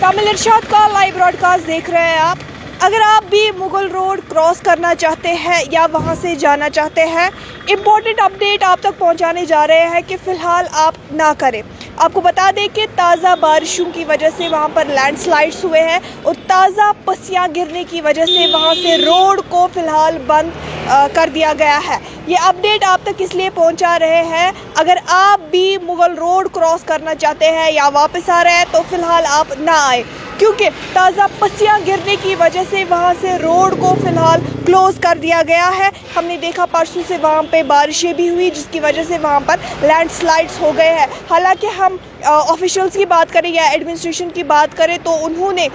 तमिल इरशाद का live broadcast देख रहे हैं आप। अगर आप भी मुगल रोड क्रॉस करना चाहते हैं या वहां से जाना चाहते हैं, इम्पोर्टेंट अपडेट आप तक पहुंचाने जा रहे हैं कि फ़िलहाल आप ना करें। आपको बता दें कि ताज़ा बारिशों की वजह से वहां पर लैंडस्लाइड्स हुए हैं और ताज़ा पस्सियां गिरने की वजह से वहां से रोड को फ़िलहाल बंद कर दिया गया है। ये अपडेट आप तक इसलिए पहुंचा रहे हैं, अगर आप भी मुगल रोड क्रॉस करना चाहते हैं या वापस आ रहे हैं तो फ़िलहाल आप ना आए, क्योंकि ताज़ा पस्सियां गिरने की वजह से वहां से रोड को फ़िलहाल क्लोज़ कर दिया गया है। हमने देखा परसों से वहां पे बारिशें भी हुई जिसकी वजह से वहां पर लैंडस्लाइड्स हो गए हैं। हालांकि हम ऑफिशियल्स की बात करें या एडमिनिस्ट्रेशन की बात करें तो उन्होंने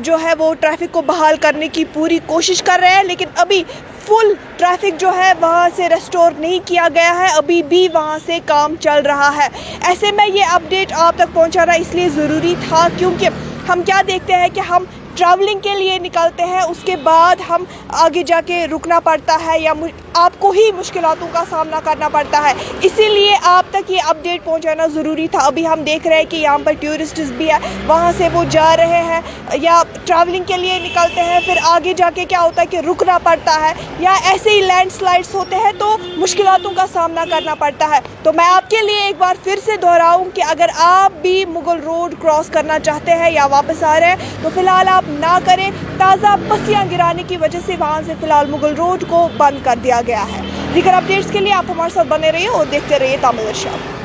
जो है वो ट्रैफिक को बहाल करने की पूरी कोशिश कर रहे हैं, लेकिन अभी फुल ट्रैफिक जो है वहाँ से रेस्टोर नहीं किया गया है, अभी भी वहाँ से काम चल रहा है। ऐसे में ये अपडेट आप तक पहुँचाना इसलिए ज़रूरी था क्योंकि हम क्या देखते हैं कि हम ट्रैवलिंग के लिए निकलते हैं, उसके बाद हम आगे जाके रुकना पड़ता है या आपको ही मुश्किलातों का सामना करना पड़ता है, इसीलिए आप तक ये अपडेट पहुंचाना ज़रूरी था। अभी हम देख रहे हैं कि यहाँ पर टूरिस्ट्स भी है, वहाँ से वो जा रहे हैं या ट्रैवलिंग के लिए निकलते हैं, फिर आगे जाके क्या होता है कि रुकना पड़ता है या ऐसे ही लैंडस्लाइड्स होते हैं तो मुश्किलातों का सामना करना पड़ता है। तो मैं आपके लिए एक बार फिर से दोहराऊँ कि अगर आप भी मुगल रोड क्रॉस करना चाहते हैं या वापस आ रहे हैं तो फ़िलहाल आप ना करें। ताज़ा पस्सियां गिराने की वजह से वहां से फिलहाल मुगल रोड को बंद कर दिया गया है। दीगर अपडेट्स के लिए आप हमारे साथ बने रहिए और देखते रहिए तमिल इरशाद।